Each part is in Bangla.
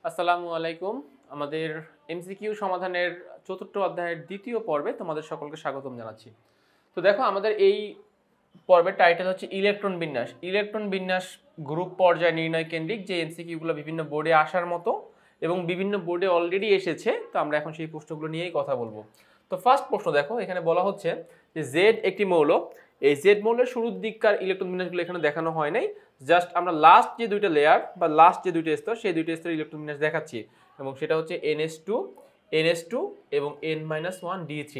আসসালামু আলাইকুম। আমাদের এমসিকিউ সমাধানের চতুর্থ অধ্যায়ের দ্বিতীয় পর্বে তোমাদের সকলকে স্বাগতম জানাচ্ছি। তো দেখো, আমাদের এই পর্বের টাইটেল হচ্ছে ইলেকট্রন বিন্যাস। ইলেকট্রন বিন্যাস গ্রুপ পর্যায় নির্ণয় কেন্দ্রিক যে এমসিকিউগুলো বিভিন্ন বোর্ডে আসার মতো এবং বিভিন্ন বোর্ডে অলরেডি এসেছে। তো আমরা এখন সেই প্রশ্নগুলো নিয়েই কথা বলবো। তো ফার্স্ট প্রশ্ন দেখো, এখানে বলা হচ্ছে যে জেড একটি মৌল। এই জেড মৌলের শুরুর দিককার ইলেকট্রন বিন্যাসগুলো এখানে দেখানো হয় নাই। জাস্ট আমরা লাস্ট যে দুইটা লেয়ার বা লাস্ট যে দুইটা স্তর, সেই দুইটা স্তরের ইলেকট্রন বিন্যাস দেখাচ্ছি, এবং সেটা হচ্ছে NS2 এবং N-1D3।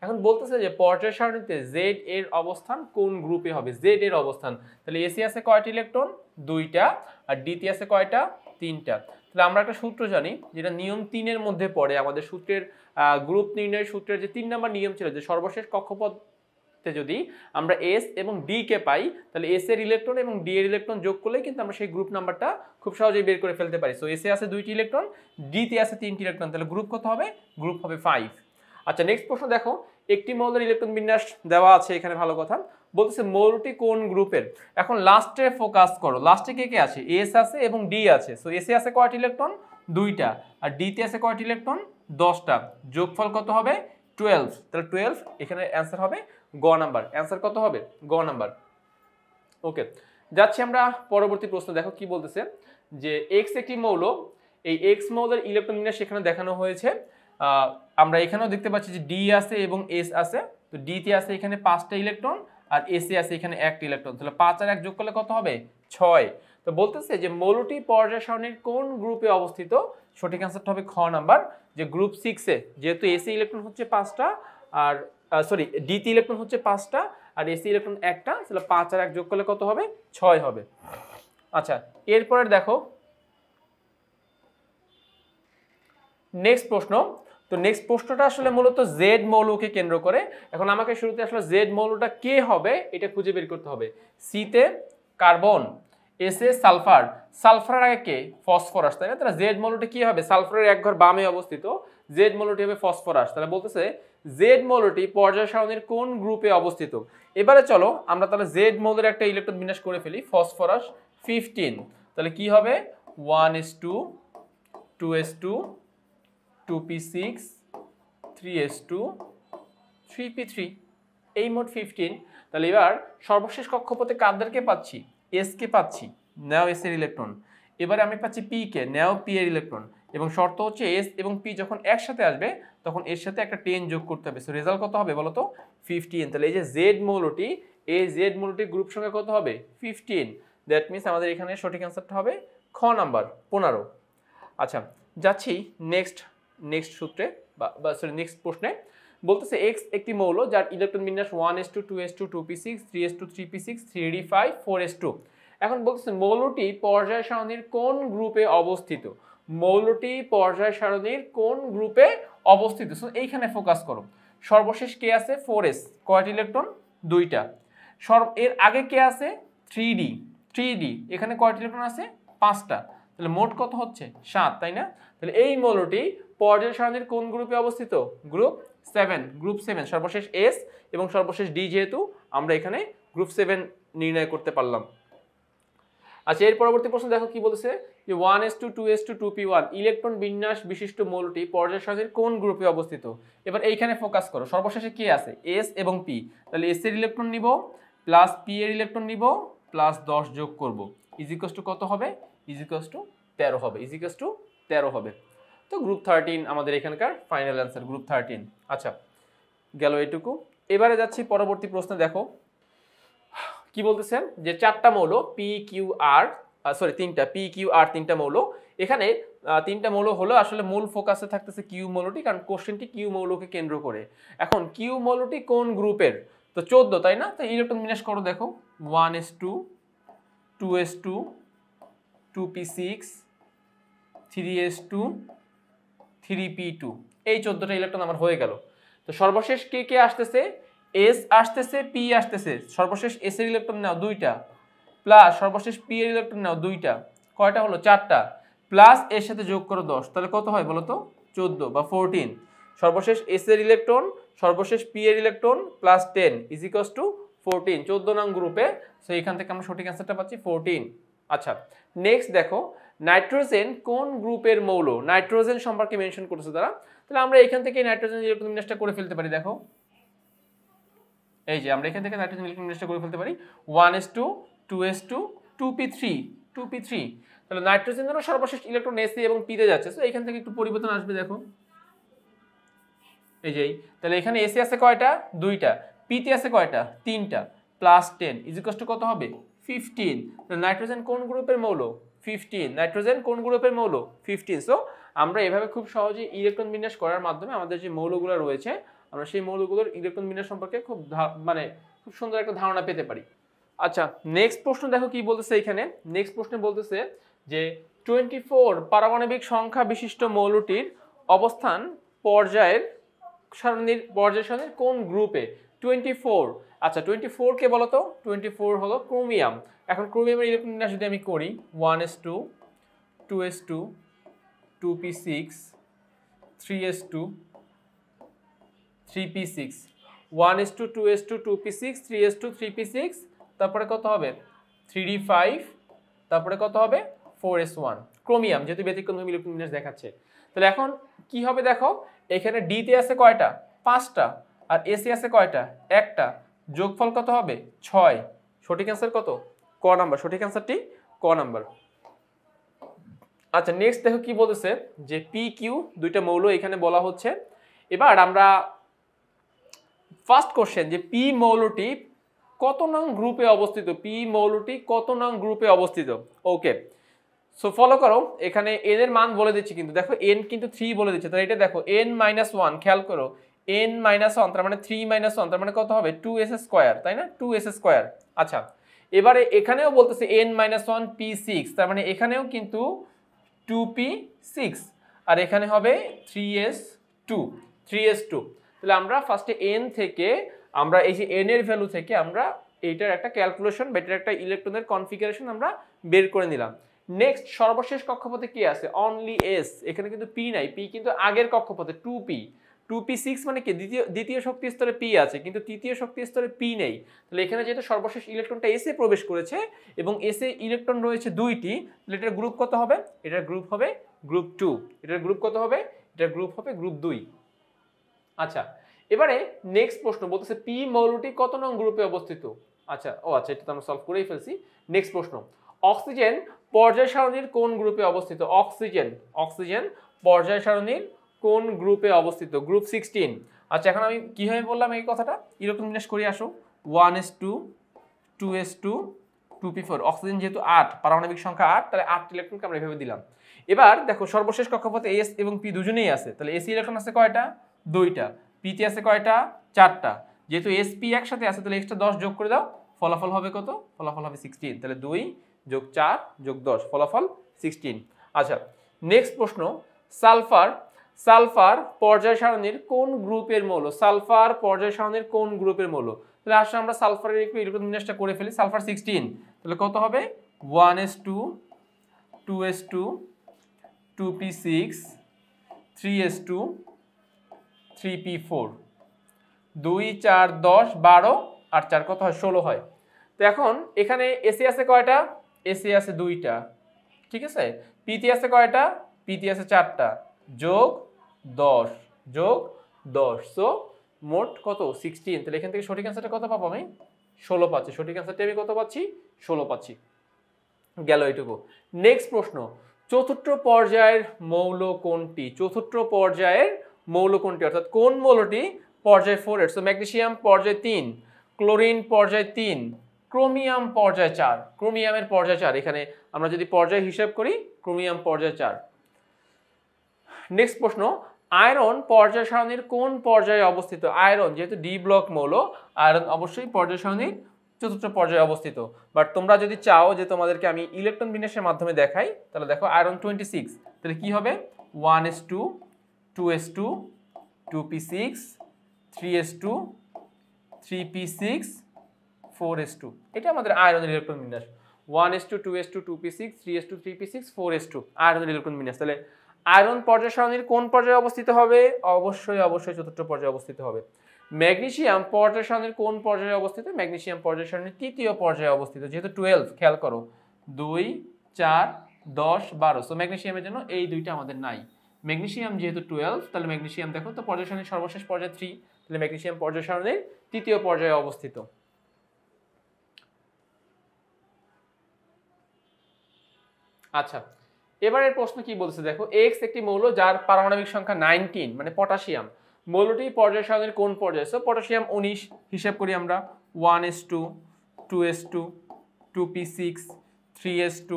এখন বলতেছে যে পর্যায় সারণীতে জেড এর অবস্থান কোন গ্রুপে হবে। জেড এর অবস্থান, তাহলে এসি আছে কয়টা ইলেকট্রন? দুইটা। আর ডিতে আছে কয়টা? তিনটা। তাহলে আমরা একটা সূত্র জানি যেটা নিয়ম 3-এর মধ্যে পড়ে। আমাদের সূত্রের গ্রুপ নির্ণয়ের সূত্রের যে 3 নম্বর নিয়ম ছিল যে সর্বশেষ কক্ষপথ যদি আমরা এস এবং ডি কে পাই, তাহলে এস এর ইলেকট্রন এবং ডি এর ইলেকট্রন যোগ করলে কিন্তু আমরা সেই গ্রুপ নাম্বারটা খুব সহজেই বের করে ফেলতে পারি। সো এস এ আছে 2টি ইলেকট্রন, ডি তে আছে 3টি ইলেকট্রন, তাহলে গ্রুপ কত হবে? গ্রুপ হবে 5। আচ্ছা, নেক্সট প্রশ্ন দেখো, একটি মৌলের ইলেকট্রন বিন্যাস দেওয়া আছে এখানে, ভালো কথা বলতেছে মৌলটি কোন গ্রুপের। এখন লাস্টে ফোকাস করো, লাস্টে কে কে আছে? এস আছে এবং ডি আছে। সো এস এ আছে কয়টি ইলেকট্রন? 2টা। আর ডি তে আছে কয়টি ইলেকট্রন? 10টা। যোগফল কত হবে? 12। তাহলে 12 এখানে অ্যান্সার হবে গ নাম্বার। অ্যান্সার কত হবে? গ নাম্বার। ওকে, যাচ্ছি আমরা পরবর্তী প্রশ্ন। দেখো কি বলতেছে যে এক্স একটি মৌল। এই এক্স মৌলের ইলেকট্রন বিন্যাস সেখানে দেখানো হয়েছে। আমরা এখানেও দেখতে পাচ্ছি যে ডি আছে এবং এস আছে। তো ডি তে আছে এখানে 5টা ইলেকট্রন, আর এস এ আছে এখানে 1টা ইলেকট্রন। তাহলে 5 আর 1 যোগ করলে কত হবে? 6। তো বলতেছে যে মৌলটি পর্যায় সারণীর কোন গ্রুপে অবস্থিত। সঠিক অ্যান্সারটা হবে খ নাম্বার, যে গ্রুপ 6-এ। যেহেতু এসি ইলেকট্রন হচ্ছে 5টা, আর সরি ডিতে ইলেকট্রন হচ্ছে 5টা, আর এসি ইলেকট্রন 1টা, তাহলে 5 আর 1 যোগ করলে কত হবে? 6 হবে। আচ্ছা, এরপরে দেখো নেক্সট প্রশ্ন। তো নেক্সট প্রশ্নটা আসলে মূলত জেড মৌলকে কেন্দ্র করে। এখন আমাকে শুরুতে আসলে জেড মৌলটা কে হবে এটা খুঁজে বের করতে হবে। সিতে কার্বন, এসে সালফার। সালফারের আগে কে? ফসফরাস, তাই না? তাহলে জেড মৌলটি কি হবে? সালফারের এক ঘর বামে অবস্থিত, জেড মৌলটি হবে ফসফরাস। তাহলে বলতেছে জেড মৌলটি পর্যায় সারণীর কোন গ্রুপে অবস্থিত। এবারে চলো আমরা তাহলে জেড মৌলের একটা ইলেকট্রন বিন্যাস করে ফেলি। ফসফরাস 15। তাহলে কি হবে? 1s2, 2s2, 2p6, 3s2, 3p3, এই মোট 15। তাহলে এবার সর্বশেষ কক্ষপথে কাদেরকে পাচ্ছি? এস কে পাচ্ছি, নাও এস এর ইলেকট্রন। এবারে আমি পাচ্ছি পি কে, নাও পি এর ইলেকট্রন। এবং শর্ত হচ্ছে এস এবং পি যখন একসাথে আসবে তখন এর সাথে একটা 10 যোগ করতে হবে। সো রেজাল্ট কত হবে বলো তো? 15। তাহলে এই যে জেড মৌলটি, এই জেড মৌলটির গ্রুপ সংখ্যা কত হবে? 15। দ্যাট মিনস আমাদের এখানে সঠিক অ্যান্সারটা হবে খ নাম্বার, 15। আচ্ছা, যাচ্ছি নেক্সট সূত্রে বা সরি নেক্সট প্রশ্নে। বলতেছে এক্স একটি মৌল যার ইলেকট্রন বিন্যাস 1s2, 2s2, 2p6, 3s2, 3p6, 3d5, 4s2। এখন বলতেছে মৌলটি পর্যায় সারণীর কোন গ্রুপে অবস্থিত। মৌলটি পর্যায় সারণীর কোন গ্রুপে অবস্থিত। সো এইখানে ফোকাস করো। সর্বশেষ কে আছে? 4s। কয়টি ইলেকট্রন? 2টা। এর আগে কে আছে? 3d। এখানে কয়টি ইলেকট্রন আছে? 5টা। তাহলে মোট কত হচ্ছে? 7, তাই না? তাহলে এই মৌলটি পর্যায় সারণীর কোন গ্রুপে অবস্থিত? গ্রুপ 7। গ্রুপ 7, সর্বশেষ এস এবং সর্বশেষ ডি, যেহেতু আমরা এখানে গ্রুপ 7 নির্ণয় করতে পারলাম। আচ্ছা, এর পরবর্তী প্রশ্ন দেখো কি বলেছে যে 1s2, 2s2, 2p1 ইলেকট্রন বিন্যাস বিশিষ্ট মৌলটি পর্যায় সারণীর কোন গ্রুপে অবস্থিত। এবার এইখানে ফোকাস করো। সর্বশেষে কি আছে? এস এবং পি। তাহলে এস এর ইলেকট্রন নিব প্লাস পি এর ইলেকট্রন নিব প্লাস 10 যোগ করব, ইজিকস টু কত হবে? ইজিকস টু 13 হবে। ইজিকস টু 13 হবে। তো গ্রুপ 13 আমাদের এখানকার ফাইনাল অ্যান্সার, গ্রুপ 13। আচ্ছা, গেল এটুকু। এবারে যাচ্ছি পরবর্তী প্রশ্নে। দেখো কি বলতেছে যে 4টা মৌল পি কিউ আর, সরি 3টা পি কিউ আর, 3টা মৌল। এখানে 3টা মৌল হলো, আসলে মূল ফোকাসে থাকতেছে কিউ মৌলটি, কারণ কোশ্চেনটি কিউ মৌলকে কেন্দ্র করে। এখন কিউ মৌলটি কোন গ্রুপের? তো 14, তাই না? তো ইলেকট্রন বিন্যাস করো। দেখো 1s2, 2s2, 2p6, 3s2, 3p2, এই 14টা ইলেকট্রন আমার হয়ে গেল। তো সর্বশেষ কে কে আসতেছে? এস আসতেছে, পি আসতেছে। সর্বশেষ এস এর ইলেকট্রন নাও 2টা, প্লাস সর্বশেষ পি এর ইলেকট্রন নাও 2টা। কয়টা হলো? 4টা। প্লাস এর সাথে যোগ করো 10, তাহলে কত হয় বলো তো? 14 বা 14। সর্বশেষ এস এর ইলেকট্রন, সর্বশেষ পি এর ইলেকট্রন প্লাস 10 ইজিকস টু 14, 14 নং গ্রুপে। সো এখান থেকে আমরা সঠিক অ্যান্সারটা পাচ্ছি 14। আচ্ছা, নেক্সট দেখো, নাইট্রোজেন কোন গ্রুপের মৌল, নাইট্রোজেন সম্পর্কে মেনশন করেছে তারা। তাহলে আমরা এখান থেকে নাইট্রোজেন ইলেকট্রন বিন্যাসটা করে ফেলতে পারি। দেখো এই যে আমরা এখান থেকে নাইট্রোজেন ইলেকট্রন বিন্যাসটা করে ফেলতে পারি 1s2 2s2 2p3 2p3। তাহলে নাইট্রোজেনেরও সর্বশেষ ইলেকট্রন এস এবং পি তে যাচ্ছে, তো এখান থেকে একটু পরিবর্তন আসবে। দেখো এই যে, তাহলে এখানে এসে আছে কয়টা, দুইটা, পিতে আছে কয়টা, তিনটা, প্লাস 10 ইকুয়াল টু কত হবে 15। তাহলে নাইট্রোজেন কোন গ্রুপের মৌল 15, নাইট্রোজেন কোন গ্রুপের মৌল 15। সো আমরা এভাবে খুব সহজে ইলেকট্রন বিন্যাস করার মাধ্যমে আমাদের যে মৌলগুলো রয়েছে আমরা সেই মৌলগুলোর ইলেকট্রন বিন্যাস সম্পর্কে খুব খুব সুন্দর একটা ধারণা পেতে পারি। আচ্ছা নেক্সট প্রশ্ন দেখো কি বলতেছে এখানে। নেক্সট প্রশ্নে বলতেছে যে 24 পারমাণবিক সংখ্যা বিশিষ্ট মৌলটির অবস্থান পর্যায় সারণীর কোন গ্রুপে 24। আচ্ছা 24 কে বলো তো, 24 হলো ক্রোমিয়াম। এখন ক্রোমিয়ামের ইলেকট্রন বিন্যাস যদি আমি করি 1s2 2s2 2p6 3s2 3p6 1s2 2s2 2p6 3s2 3p6, তারপরে কত হবে 3d5, তারপরে কত হবে 4s1। ক্রোমিয়াম যেহেতু ব্যতিক্রমধর্মী ইলেকট্রন বিন্যাস দেখাচ্ছে, তাহলে এখন কি হবে দেখো, এখানে ডি তে আছে কয়টা 5টা আর এসে আছে কয়টা একটা, যোগফল কত হবে 6। সঠিক অ্যান্সার কত ক নাম্বার, সঠিক অ্যান্সারটি ক নাম্বার। আচ্ছা নেক্সট দেখো কি বলতেছে যে পি কিউ দুইটা মৌল এখানে বলা হচ্ছে। এবার আমরা ফার্স্ট কোশ্চেন যে পি মৌলটি কত নং গ্রুপে অবস্থিত, পি মৌলটি কত নং গ্রুপে অবস্থিত। ওকে সো ফলো করো, এখানে এন এর মান বলে দিচ্ছি, কিন্তু দেখো এন কিন্তু 3 বলে দিচ্ছে, তাহলে এটা দেখো n-1, খেয়াল করো n-1 তার মানে 3-1 তার মানে কত হবে 2s², তাই না 2s²। আচ্ছা এবারে এখানেও বলতেছে n-1 p6, তার মানে এখানেও কিন্তু 2p6 আর এখানে হবে 3s2। তাহলে আমরা ফার্স্টে n থেকে আমরা এই যে n এর ভ্যালু থেকে আমরা এইটার একটা ক্যালকুলেশন বা এটার একটা ইলেকট্রনের কনফিগারেশন আমরা বের করে নিলাম। নেক্সট সর্বশেষ কক্ষপথে কি আছে অনলি এস, এখানে কিন্তু পি নাই, পি কিন্তু আগের কক্ষপথে 2p6 মানে কি দ্বিতীয় শক্তি স্তরে পি আছে কিন্তু তৃতীয় শক্তি স্তরে পি নেই। তাহলে এখানে যেটা সর্বশেষ ইলেকট্রনটা এসে প্রবেশ করেছে এবং এসে ইলেকট্রন রয়েছে দুইটি, তাহলে এটার গ্রুপ কত হবে, এটার গ্রুপ হবে গ্রুপ 2, এটার গ্রুপ কত হবে, এটার গ্রুপ হবে গ্রুপ 2। আচ্ছা এবারে নেক্সট প্রশ্ন বলতেছে পি মৌলটি কত নং গ্রুপে অবস্থিত। আচ্ছা আচ্ছা এটা তো আমরা সলভ করেই ফেলছি। নেক্সট প্রশ্ন অক্সিজেন পর্যায় সারণীর কোন গ্রুপে অবস্থিত, অক্সিজেন পর্যায় সারণীর কোন গ্রুপে অবস্থিত, গ্রুপ 16। আচ্ছা এখন আমি কিভাবে বললাম এই কথাটা, ইলেকট্রন বিন্যাস করে আসো 1s2 2s2 2p4, অক্সিজেন যেহেতু 8 পারমাণবিক সংখ্যা 8 তাহলে 8 ইলেকট্রনকে আমরা এভাবে দিলাম। এবার দেখো সর্বশেষ কক্ষপথে এস এবং পি দুজনেই আছে, তাহলে এসি ইলেকট্রন আছে কয়টা দুইটা, পিতে আছে কয়টা 4টা, যেহেতু এসপি একসাথে আছে তাহলে এক্সট্রা 10 যোগ করে দাও, ফলাফল হবে কত, ফলাফল হবে 16। তাহলে 2 যোগ 4 যোগ 10 ফলাফল 16। আচ্ছা নেক্সট প্রশ্ন সালফার পর্যায় সারণীর কোন গ্রুপের মৌল, সালফার পর্যায় সারণীর কোন গ্রুপের মৌল। তাহলে আসলে আমরা সালফারের একটু ইলেকট্রন বিন্যাসটা করে ফেলি, সালফার 16, তাহলে কত হবে 1s2 2s2 2p6 3s2 3p4, 2 4 10 12 আর 4 কত হয় 16 হয়। তো এখন এখানে এসি আছে কয়টা, এসি আছে দুইটা, ঠিক আছে, পিতে আছে কয়টা, পিতে আছে 4টা, যোগ 10 সো মোট কত 16। তাহলে এখান থেকে সঠিক অ্যান্সারটা কত পাবো আমি 16 পাচ্ছি, সঠিক অ্যান্সারটা আমি কত পাচ্ছি 16 পাচ্ছি, গেল এইটুকু। নেক্সট প্রশ্ন চতুর্থ পর্যায়ের মৌল কোনটি, চতুর্থ পর্যায়ের মৌল কোনটি অর্থাৎ কোন মৌলটি পর্যায় 4 এর। সো ম্যাগনেসিয়াম পর্যায় 3, ক্লোরিন পর্যায় 3, ক্রোমিয়াম পর্যায় 4, ক্রোমিয়ামের পর্যায় 4, এখানে আমরা যদি পর্যায় হিসাব করি ক্রোমিয়াম পর্যায় 4। নেক্সট প্রশ্ন আয়রন পর্যায় সারণীর কোন পর্যায়ে অবস্থিত, আয়রন যেহেতু ডি ব্লক মৌল আয়রন অবশ্যই পর্যায় সারণীর চতুর্থ পর্যায়ে অবস্থিত। বাট তোমরা যদি চাও যে তোমাদেরকে আমি ইলেকট্রন বিন্যাসের মাধ্যমে দেখাই তাহলে দেখো আয়রন 26, তাহলে কি হবে 1s2 2s2 2p6 3s2 3p6 4s2, এটা আমাদের আয়রনের ইলেকট্রন বিন্যাস 1s2 2s2 2p6 3s2 3p6 4s2 আয়রনের ইলেকট্রন বিন্যাস। তাহলে আয়রন পর্যায় সারণীর কোন পর্যায়ে অবস্থিত হবে, অবশ্যই চতুর্থ পর্যায়ে অবস্থিত হবে। ম্যাগনেসিয়াম পর্যায় সারণীর কোন পর্যায়ে অবস্থিত, ম্যাগনেসিয়াম পর্যায় সারণীর তৃতীয় পর্যায়ে অবস্থিত, যেহেতু 12 খেয়াল করো 2 4 10 12। সো ম্যাগনেসিয়ামের জন্য এই দুইটা আমাদের নাই। ম্যাগনেসিয়াম যেহেতু 12, তাহলে ম্যাগনেসিয়াম দেখো তো পর্যায় সারণীর সর্বশেষ পর্যায় 3, তাহলে ম্যাগনেসিয়াম পর্যায় সারণীর তৃতীয় পর্যায়ে অবস্থিত। আচ্ছা, এবারের প্রশ্ন কি বলছে দেখো, এক্স একটি মৌল যার পারমাণবিক সংখ্যা 19, মানে পটাশিয়াম। মৌলটি পর্যায় সারণীর কোন পর্যায়ে? সো পটাশিয়াম 19, হিসাব করি আমরা 1s2 2s2 2p6 3s2,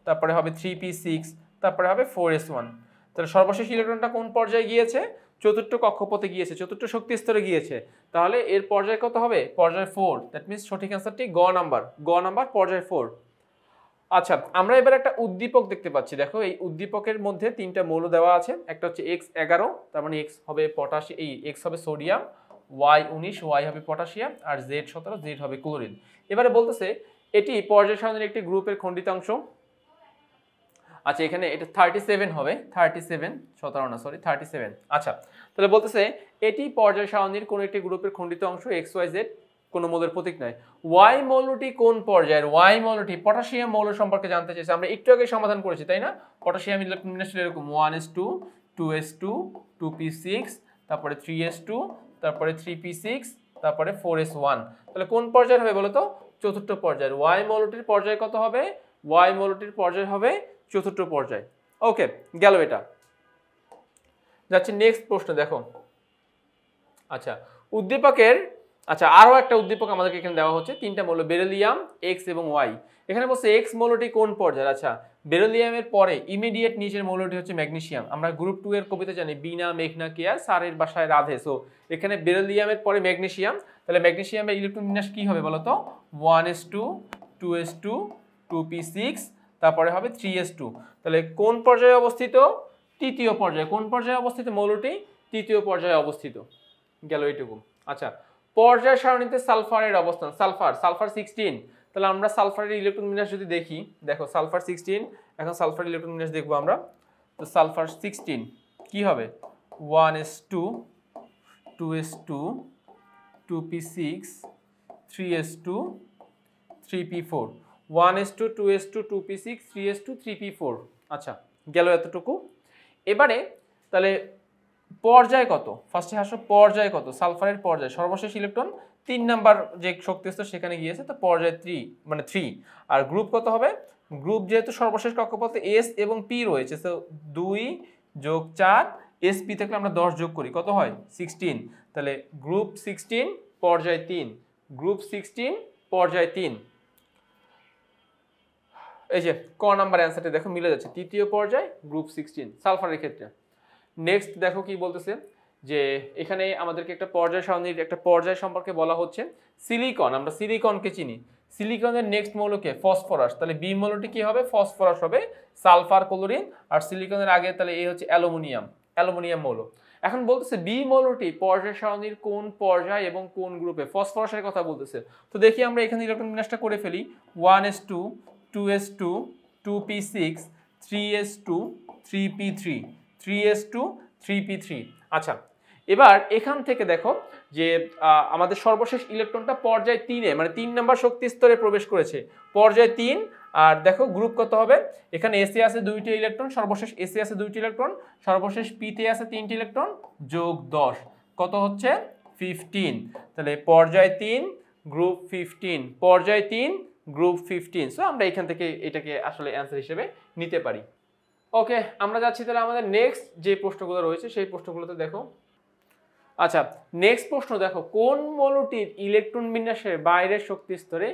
তারপরে হবে 3p6, তারপরে হবে 4s1। তাহলে সর্বশেষ ইলেকট্রনটা কোন পর্যায়ে গিয়েছে? চতুর্থ কক্ষপথে গিয়েছে, চতুর্থ শক্তি স্তরে গিয়েছে। তাহলে এর পর্যায় কত হবে? পর্যায় 4। দ্যাট মিনস সঠিক অ্যান্সারটি গ নাম্বার পর্যায় 4। আচ্ছা, আমরা এবার একটা উদ্দীপক দেখতে পাচ্ছি। দেখো এই উদ্দীপকের মধ্যে তিনটা মৌল দেওয়া আছে। একটা হচ্ছে X11, তার মানে X হবে পটাশিয়াম, এই X হবে সোডিয়াম, Y19 Y হবে পটাশিয়াম, আর Z17 Z হবে ক্লোরিন। এবারে বলতেছে এটি পর্যায় সারণীর একটি গ্রুপের খণ্ডিতাংশ। আচ্ছা, এখানে এটা 37 হবে, 37 17 না সরি 37। আচ্ছা, তাহলে বলতেছে এটি পর্যায় সারণীর কোন একটি গ্রুপের খণ্ডিত অংশ XYZ, কোন মৌলের প্রতীক নয়। ওয়াই মৌলটি কোন পর্যায়ের? ওয়াই মৌলটি পটাশিয়াম মৌল সম্পর্কে জানতে চাইছে। আমরা একটু আগে সমাধান করেছি তাই না? পটাশিয়াম ইলেকট্রন বিন্যাস এরকম 1s2 2s2 2p6, তারপরে 3s2, তারপরে 3p6, তারপরে 4s1। তাহলে কোন পর্যায়ের হবে বলো তো? চতুর্থ পর্যায়ের। ওয়াই মৌলটির পর্যায় কত হবে? ওয়াই মৌলটির পর্যায় হবে চতুর্থ পর্যায়। ওকে, গেল এটা। যাচ্ছি নেক্সট প্রশ্ন দেখো। আচ্ছা, উদ্দীপকের আরো একটা উদ্দীপক আমাদেরকে এখানে দেওয়া হচ্ছে। তিনটা মৌল বেরিলিয়াম, এক্স এবং ওয়াই। এখানে বলছে এক্স মৌলটি কোন পর্যায়ে? আচ্ছা, বেরিলিয়ামের পরে ইমিডিয়েট নিচের মৌলটি হচ্ছে ম্যাগনেসিয়াম। আমরা গ্রুপ 2 এর কবিতা জানি, বিনা মেঘনা কেয়া সারের বাসায় রাধে। সো এখানে বেরিলিয়ামের পরে ম্যাগনেসিয়াম, তাহলে ম্যাগনেসিয়ামের ইলেকট্রন বিন্যাস কি হবে বলো তো? 1s2 2s2 2p6, তারপরে হবে 3s2। তাহলে কোন পর্যায়ে অবস্থিত? তৃতীয় পর্যায়ে। কোন পর্যায়ে অবস্থিত মৌলটি? তৃতীয় পর্যায়ে অবস্থিত। গেল এইটুকু। আচ্ছা, পর্যায় সারণীতে সালফারের অবস্থান। সালফার 16। তাহলে আমরা সালফারের ইলেকট্রন বিন্যাস যদি দেখি, দেখো সালফার 16, এখন সালফারের ইলেকট্রন বিন্যাস দেখবো আমরা। তো সালফার 16 কি হবে? 1s2 2s2 2p6 3s2 3p4, 1s2 2s2 2p6 3s2 3p4। আচ্ছা, গেল এতটুকু। এবারে তাহলে পর্যায় কত? ফার্স্টে আসো পর্যায় কত? সালফারের পর্যায় সর্বশেষ ইলেকট্রন 3 নাম্বার যে শক্তি স্তর সেখানে গিয়েছে, তো পর্যায় 3 মানে 3। আর গ্রুপ কত হবে? গ্রুপ যেহেতু সর্বশেষ কক্ষপথে S এবং P রয়েছে, তো 2 যোগ 4 SP থেকে আমরা 10 যোগ করি, কত হয়? 16। তাহলে গ্রুপ 16 পর্যায় 3, গ্রুপ 16 পর্যায় 3। এই যে ক নাম্বার অ্যান্সারটা দেখো মিলে যাচ্ছে, তৃতীয় পর্যায় গ্রুপ 16 সালফারের ক্ষেত্রে। নেক্সট দেখো কি বলতেছে, যে এখানে আমাদেরকে একটা পর্যায় সারণীর একটা পর্যায় সম্পর্কে বলা হচ্ছে। সিলিকন, আমরা সিলিকনকে চিনি। সিলিকনের নেক্সট মৌলকে ফসফরাস, তাহলে বি মৌলটি কি হবে? ফসফরাস হবে, সালফার ক্লোরিন। আর সিলিকনের আগে তাহলে এই হচ্ছে অ্যালুমিনিয়াম মৌল। এখন বলতেছে বি মৌলটি পর্যায় সারণীর কোন পর্যায় এবং কোন গ্রুপে? ফসফরাসের কথা বলতেছে। তো দেখি আমরা এখানে ইলেকট্রন বিন্যাসটা করে ফেলি। 1s2 2s2 2p6 3s2 3p3 3s2 3p3। আচ্ছা, এবার এখান থেকে দেখো যে আমাদের সর্বশেষ ইলেকট্রনটা পর্যায় 3-এ মানে 3 নাম্বার শক্তি স্তরে প্রবেশ করেছে, পর্যায় 3। আর দেখো গ্রুপ কত হবে? এখানে এসে আছে 2টি ইলেকট্রন, সর্বশেষ এসে আছে 2টি ইলেকট্রন, সর্বশেষ পিতে আছে 3টি ইলেকট্রন, যোগ 10 কত হচ্ছে? 15। তাহলে পর্যায় 3 গ্রুপ 15, পর্যায় 3 গ্রুপ 15। সো আমরা এখান থেকে এটাকে আসলে অ্যান্সার হিসেবে নিতে পারি। ওকে, আমরা যাচ্ছি তাহলে আমাদের নেক্সট যে প্রশ্নগুলো রয়েছে সেই প্রশ্নগুলোতে দেখো। আচ্ছা, নেক্সট প্রশ্ন দেখো, কোন মৌলটির ইলেকট্রন বিন্যাসের বাইরের শক্তি স্তরে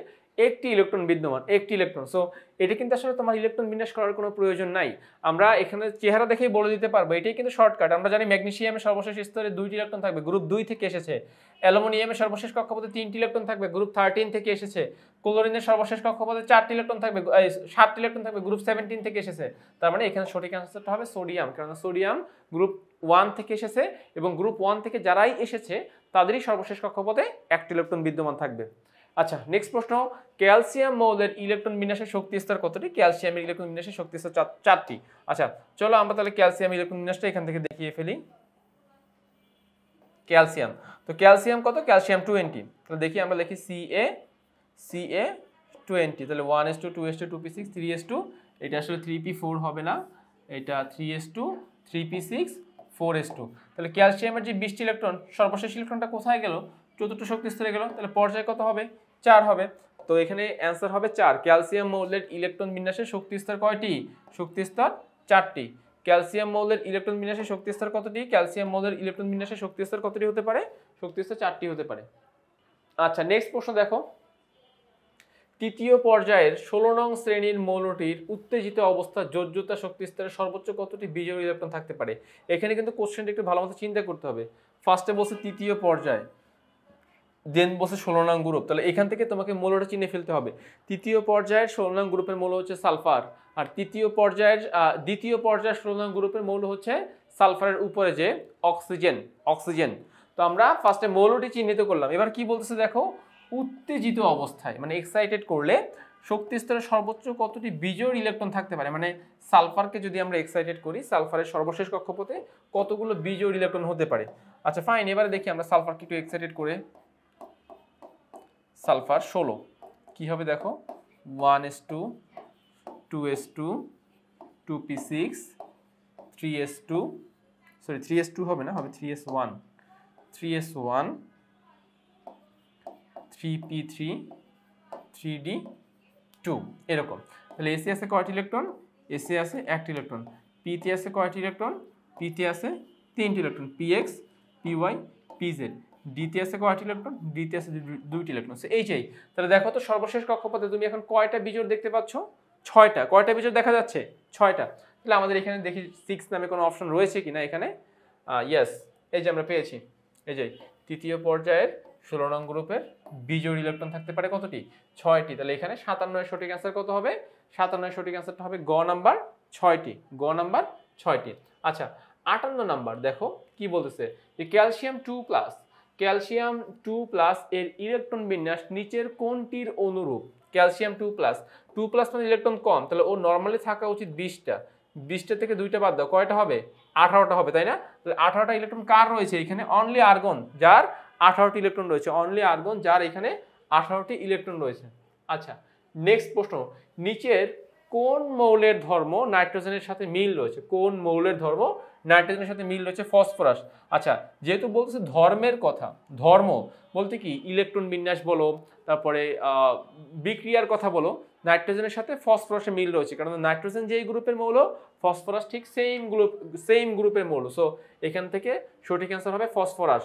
একটি ইলেকট্রন বিদ্যমান? একটি ইলেকট্রন। সো এটা কিন্তু আসলে তোমার ইলেকট্রন বিন্যাস করার কোনো প্রয়োজন নাই, আমরা এখানে চেহারা দেখেই বলে দিতে পারবো। এটাই কিন্তু শর্টকাট। আমরা জানি ম্যাগনেসিয়ামের সর্বশেষ স্তরে 2টি ইলেকট্রন থাকবে, গ্রুপ 2 থেকে এসেছে। অ্যালুমিনিয়ামের সর্বশেষ কক্ষপথে 3টি ইলেকট্রন থাকবে, গ্রুপ 13 থেকে এসেছে। ক্লোরিনের সর্বশেষ কক্ষপথে 4টি ইলেকট্রন থাকবে, 7টি ইলেকট্রন থাকবে, গ্রুপ 17 থেকে এসেছে। তার মানে এখানে সঠিক অ্যান্সারটা হবে সোডিয়াম, কারণ সোডিয়াম গ্রুপ 1 থেকে এসেছে এবং গ্রুপ 1 থেকে যারাই এসেছে তাদেরই সর্বশেষ কক্ষপথে 1টি ইলেকট্রন বিদ্যমান থাকবে। আচ্ছা, নেক্সট প্রশ্ন, ক্যালসিয়াম মৌলের ইলেকট্রন বিন্যাসের শক্তি স্তর কতটি? ক্যালসিয়ামের ইলেকট্রন বিন্যাসের শক্তি স্তর 4টি। আচ্ছা, চলো আমরা তাহলে ক্যালসিয়াম ইলেকট্রন বিন্যাসটা এখান থেকে দেখিয়ে ফেলি। ক্যালসিয়াম, তো ক্যালসিয়াম কত? ক্যালসিয়াম 20। তাহলে দেখি আমরা লিখি Ca 20, তাহলে 1s2 2s2 2p6 3s2 এটা আসলে 3p4 হবে না, এটা 3s2 3p6 4s2। তাহলে ক্যালসিয়ামের যে 20টি ইলেকট্রন, সর্বশেষ ইলেকট্রনটা কোথায় গেল? চতুর্থ শক্তি স্তরে গেল। তাহলে পর্যায় কত হবে? 4 হবে। তো এখানে অ্যান্সার হবে 4। ক্যালসিয়াম মৌলের ইলেকট্রন বিন্যাসের শক্তি স্তর কয়টি? শক্তি স্তর 4টি। ক্যালসিয়াম মৌলের ইলেকট্রন বিন্যাসের শক্তি স্তর কতটি? ক্যালসিয়াম মৌলের ইলেকট্রন বিন্যাসের শক্তি স্তর কতটি হতে পারে? শক্তি স্তর 4টি হতে পারে। আচ্ছা, নেক্সট প্রশ্ন দেখো। তৃতীয় পর্যায়ের 16 নং শ্রেণীর মৌলটির উত্তেজিত অবস্থা যোজ্যতা শক্তি স্তরে সর্বোচ্চ কতটি বিজোড় ইলেকট্রন থাকতে পারে? এখানে কিন্তু কোশ্চেনটা একটু ভালো মতো চিন্তা করতে হবে। ফার্স্টে বলছে তৃতীয় পর্যায়, দেন বলছে 16 নং গ্রুপ। তাহলে এখান থেকে তোমাকে মৌলটা চিনে ফেলতে হবে। তৃতীয় পর্যায়ের 16 নং গ্রুপের মৌল হচ্ছে সালফার, আর দ্বিতীয় পর্যায়ের 16 নং গ্রুপের মৌল হচ্ছে সালফারের উপরে যে অক্সিজেন। তো আমরা ফার্স্টে মৌলটি চিহ্নিত করলাম। এবার কি বলতেছে দেখো, উত্তেজিত অবস্থায় মানে এক্সাইটেড করলে শক্তি স্তরে সর্বোচ্চ কতটি বিজোড় ইলেকট্রন থাকতে পারে? মানে সালফারকে যদি আমরা এক্সাইটেড করি, সালফারের সর্বশেষ কক্ষপথে কতগুলো বিজোড় ইলেকট্রন হতে পারে? আচ্ছা ফাইন, এবারে দেখি আমরা সালফারকে একটু এক্সাইটেড করে। সালফার 16 কি হবে দেখো, 1s2 2s2 2p6 3s2, sorry 3s2 হবে না, হবে 3s1 3p3 3d2 এরকম। তাহলে এসে আছে কয়টি ইলেকট্রন? এসে আছে একটি ইলেকট্রন। পিতে আছে কয়টি ইলেকট্রন? পিতে আছে 3টি ইলেকট্রন, px py pz। ডিতে আছে কয়টি ইলেকট্রন? ডিতে আছে 2টি ইলেকট্রন। এইটাই। তাহলে দেখো তো সর্বশেষ কক্ষপথে তুমি এখন কয়টা বিজোড় দেখতে পাচ্ছ? 6টা। কয়টা বিজোড় দেখা যাচ্ছে? 6টা। তাহলে আমাদের এখানে দেখি 6 নামে কোনো অপশন রয়েছে কিনা এখানে। ইয়েস, এই যে আমরা পেয়েছি। এই যে তৃতীয় পর্যায়ের 16 নং গ্রুপের বিজোড় ইলেকট্রন থাকতে পারে কতটি? 6টি। তাহলে এখানে 57 এর সঠিক অ্যান্সার কত হবে? 57 এর সঠিক অ্যান্সারটা হবে গ নাম্বার 6টি। গ নাম্বার 6টি। আচ্ছা 58 নাম্বার দেখো কি বলতেছে, যে ক্যালসিয়াম 2+ এর ইলেকট্রন বিন্যাস নিচের কোনটির অনুরূপ? ক্যালসিয়াম 2+ মানে ইলেকট্রন কম, তাহলে ও নরমালি থাকা উচিত 20টা। 20টা থেকে 2টা বাদ দাও, কয়টা হবে? 18টা হবে, তাই না? তাহলে 18টা ইলেকট্রন কার রয়েছে এখানে? অনলি আর্গন, যার 18টি ইলেকট্রন রয়েছে। অনলি আর্গন, যার এখানে 18টি ইলেকট্রন রয়েছে। আচ্ছা নেক্সট প্রশ্ন, নিচের কোন মৌলের ধর্ম নাইট্রোজেনের সাথে মিল রয়েছে? কোন মৌলের ধর্ম নাইট্রোজেনের সাথে মিল রয়েছে? ফসফরাস। আচ্ছা যেহেতু বলতেছে ধর্মের কথা, ধর্ম বলতে কি ইলেকট্রন বিন্যাস বলো, তারপরে বিক্রিয়ার কথা বলো, নাইট্রোজেনের সাথে ফসফরাসের মিল রয়েছে, কারণ নাইট্রোজেন যেই গ্রুপের মৌল, ফসফরাস ঠিক সেম গ্রুপের মৌল। সো এখান থেকে সঠিক অ্যান্সার হবে ফসফরাস।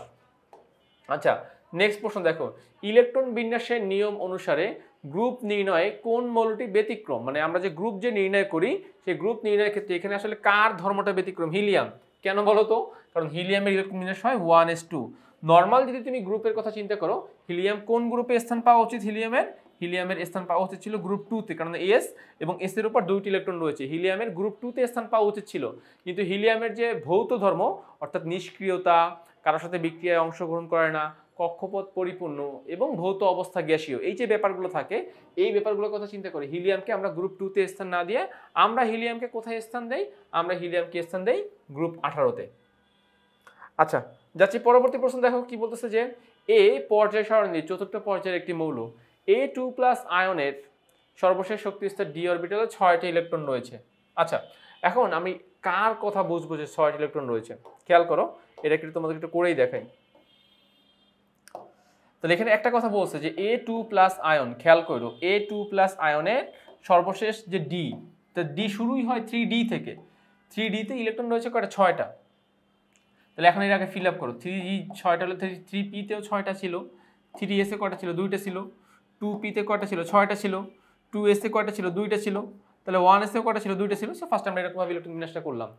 আচ্ছা নেক্সট প্রশ্ন দেখো, ইলেকট্রন বিন্যাসের নিয়ম অনুসারে গ্রুপ নির্ণয়ে কোন মৌলটি ব্যতিক্রম? মানে আমরা যে গ্রুপ যে নির্ণয় করি, সেই গ্রুপ নির্ণয়ের ক্ষেত্রে এখানে আসলে কার ধর্মটা ব্যতিক্রম? হিলিয়াম। কেন বলো তো? কারণ হিলিয়ামের ইলেকট্রন বিন্যাস হয় 1s2। নর্মাল যদি তুমি গ্রুপের কথা চিন্তা করো, হিলিয়াম কোন গ্রুপে স্থান পাওয়া উচিত? হিলিয়ামের স্থান পাওয়া উচিত ছিল গ্রুপ 2-তে, কারণ এস এবং এস এর উপর 2টি ইলেকট্রন রয়েছে। হিলিয়ামের গ্রুপ 2-তে স্থান পাওয়া উচিত ছিল, কিন্তু হিলিয়ামের যে ভৌত ধর্ম অর্থাৎ নিষ্ক্রিয়তা, কারোর সাথে বিক্রিয়ায় অংশগ্রহণ করে না, কক্ষপথ পরিপূর্ণ এবং ভৌত অবস্থা গ্যাসীয়, এই যে ব্যাপারগুলো থাকে, এই ব্যাপারগুলোর কথা চিন্তা করে হিলিয়ামকে আমরা গ্রুপ 2-তে স্থান না দিয়ে আমরা হিলিয়ামকে কোথায় স্থান দেই? আমরা হিলিয়ামকে স্থান দেই গ্রুপ 18-তে। আচ্ছা যাচ্ছি পরবর্তী প্রশ্ন। দেখো কি বলতেছে, যে এ পর্যায় সারণীর চতুর্থ পর্যায়ের একটি মৌল A2+ আয়নের সর্বশেষ শক্তি স্তর ডি অরবিটালে 6টি ইলেকট্রন রয়েছে। আচ্ছা এখন আমি কার কথা বুঝবো যে 6টি ইলেকট্রন রয়েছে? খেয়াল করো, এটা কিন্তু তোমাদের একটু করেই দেখাই। তাহলে এখানে একটা কথা বলছে যে A2+ আয়ন, খেয়াল করো A2+ আয়নের সর্বশেষ যে ডি, তো ডি শুরুই হয় 3D থেকে। 3Dতে ইলেকট্রন রয়েছে কয়টা? 6টা। তাহলে এখন এর আগে ফিল আপ করো। 3D 6টা হলে 3Pতেও 6টা ছিল, 3S এ কয়টা ছিল? 2টা ছিল। 2Pতে কয়টা ছিল? 6টা ছিল। 2S এ কয়টা ছিল? 2টা ছিল। তাহলে 1S এ কয়টা ছিল? 2টা ছিল। সো ফার্স্ট আমরা এরকমভাবে ইলেকট্রন বিন্যাসটা করলাম।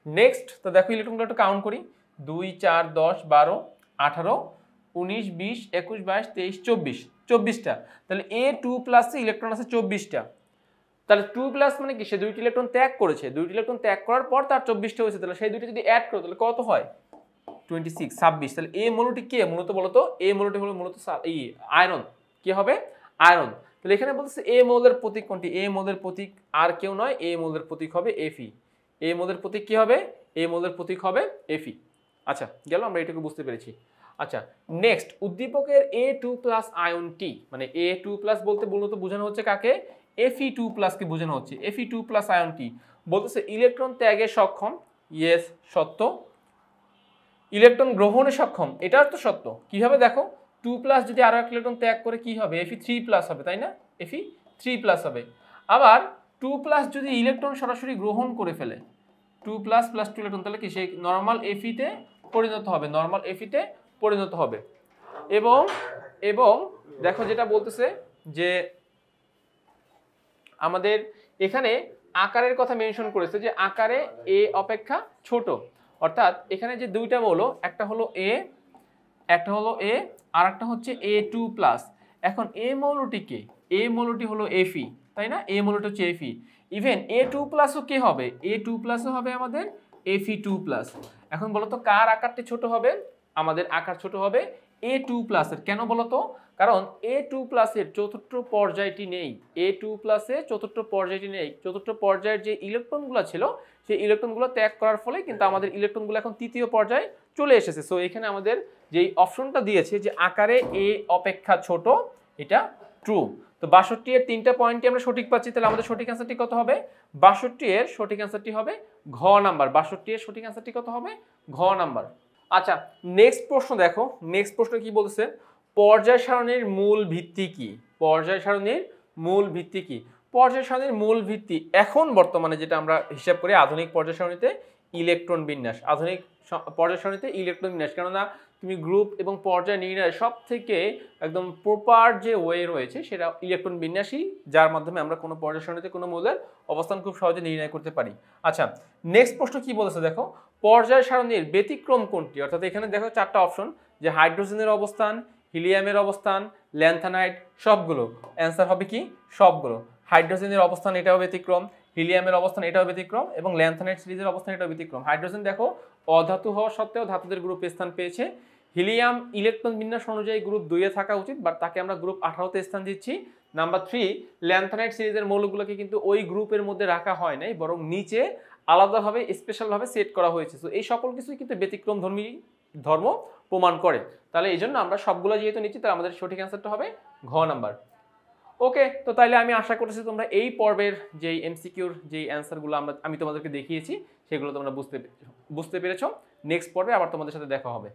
নেক্সট তো দেখো ইলেকট্রনগুলো একটু কাউন্ট করি। 2 4 10 12 18 19 20 21 22 23 24, 24টা। তাহলে A2+ এ ইলেকট্রন আছে 24টা। তাহলে 2+ মানে কি? সে 2টি ইলেকট্রন ত্যাগ করেছে, 2টি ইলেকট্রন ত্যাগ করার পর তার 24টা হয়েছে। তাহলে সেই দুইটা যদি অ্যাড করো তাহলে কত হয়? 26, 26। তাহলে এ মৌলটি কে মূলত বলতো? এ মৌলটি হলো মূলত আয়রন। কি হবে? আয়রন। তাহলে এখানে বলতেছে এ মৌলের প্রতীক কোনটি? এ মৌলের প্রতীক আর কেউ নয়, এ মৌলের প্রতীক হবে Fe। এ মৌলের প্রতীক কি হবে? এ মৌলের প্রতীক হবে Fe। আচ্ছা গেল, আমরা এটুকু বুঝতে পেরেছি। আচ্ছা নেক্সট, উদ্দীপকের A2+ আয়নটি, মানে A2+ বলতে মূলত বোঝানো হচ্ছে কাকে? Fe2+ কে বোঝানো হচ্ছে। Fe2+ আয়নটি বলতেছে ইলেকট্রন ত্যাগে সক্ষম, ইয়েস সত্য। ইলেকট্রন গ্রহণে সক্ষম, এটাও তো সত্য। কিভাবে দেখো, 2+ যদি আরো একটা ইলেকট্রন ত্যাগ করে কি হবে, Fe3+ হবে, তাই না? Fe3+ হবে। আবার 2+ যদি ইলেকট্রন সরাসরি গ্রহণ করে ফেলে, 2+ + 2 ইলেকট্রন, তাহলে কি সে নরমাল Fe তে পরিণত হবে, নরমাল Fe তে পরিণত হবে। এবং এবং দেখো যেটা বলতেছে যে আমাদের এখানে আকারের কথা মেনশন করেছে যে আকারে A অপেক্ষা ছোট, অর্থাৎ এখানে যে দুইটা মৌল, একটা হলো A, একটা হলো A, আর একটা হচ্ছে A2+। এখন A মৌলটি কে? A মৌলটি হলো Fe, তাই না? A মৌলটি হচ্ছে Fe। ইভেন A2+ কে হবে? A2+ হবে আমাদের Fe2+। এখন বলো তো কার আকারটি ছোট হবে? আমাদের আকার ছোট হবে A2+ এর। কেন বলো তো? কারণ A2+ এর চতুর্থ পর্যায়টি নেই। A2+ এর চতুর্থ পর্যায়টি নেই। চতুর্থ পর্যায়ের যে ইলেকট্রনগুলো ছিল সেই ইলেকট্রনগুলো ত্যাগ করার ফলে কিন্তু আমাদের ইলেকট্রনগুলো এখন তৃতীয় পর্যায়ে চলে এসেছে। সো এখানে আমাদের যেই অপশনটা দিয়েছে যে আকারে A অপেক্ষা ছোট, এটা ট্রু। তো 62 এর তিনটা পয়েন্টই আমরা সঠিক পাচ্ছি, তাহলে আমাদের সঠিক অ্যান্সারটি কত হবে? 62 এর সঠিক অ্যান্সারটি হবে ঘ নাম্বার। 62 এর সঠিক অ্যান্সারটি কত হবে? ঘ নাম্বার। আচ্ছা, নেক্সট প্রশ্ন দেখো, নেক্সট প্রশ্ন কি বলতেছে, পর্যায় সারণীর মূল ভিত্তি কি? পর্যায় সারণীর মূল ভিত্তি কি? পর্যায় সারণীর মূল ভিত্তি এখন বর্তমানে যেটা আমরা হিসাব করি আধুনিক পর্যায় সারণীতে ইলেকট্রন বিন্যাস। আধুনিক পর্যায় সারণীতে ইলেকট্রন বিন্যাস, কেননা তুমি গ্রুপ এবং পর্যায় নির্ণয় সব থেকে একদম প্রপার যে ওয়ে রয়েছে সেটা ইলেকট্রন বিন্যাসই, যার মাধ্যমে আমরা কোনো পর্যায় সারণীতে কোনো মৌলের অবস্থান খুব সহজে নির্ণয় করতে পারি। আচ্ছা, নেক্সট প্রশ্ন কি বলেছে দেখো, পর্যায় সারণীর ব্যতিক্রম কোনটি? অর্থাৎ এখানে দেখো চারটা অপশন, যে হাইড্রোজেনের অবস্থান, হিলিয়ামের অবস্থান, ল্যান্থানাইড, সবগুলো। অ্যান্সার হবে কি? সবগুলো। হাইড্রোজেনের অবস্থান এটাও ব্যতিক্রম, হিলিয়ামের অবস্থান এটাও ব্যতিক্রম, এবং ল্যান্থানাইড সিরিজের অবস্থান এটাও ব্যতিক্রম। হাইড্রোজেন দেখো অধাতু হওয়া সত্ত্বেও ধাতুদের গ্রুপে স্থান পেয়েছে। হিলিয়াম ইলেকট্রন বিন্যাস অনুযায়ী গ্রুপ 2 এ থাকা উচিত, বাট তাকে আমরা গ্রুপ 18 তে স্থান দিচ্ছি। নাম্বার 3, ল্যান্থানাইড সিরিজের মৌলগুলোকে কিন্তু ওই গ্রুপের মধ্যে রাখা হয় নাই, বরং নিচে আলাদাভাবে স্পেশালভাবে সেট করা হয়েছে। তো এই সকল কিছুই কিন্তু ব্যতিক্রম ধর্ম প্রমাণ করে। তাহলে এই জন্য আমরা সবগুলো যেহেতু নিচ্ছি, তাহলে আমাদের সঠিক অ্যান্সারটা হবে ঘ নাম্বার। ওকে, তো তাইলে আমি আশা করতেছি তোমরা এই পর্বের যেই এমসিকিউর যেই অ্যান্সারগুলো আমি তোমাদেরকে দেখিয়েছি সেগুলো তোমরা বুঝতে পেরেছো। নেক্সট পর্বে আবার তোমাদের সাথে দেখা হবে।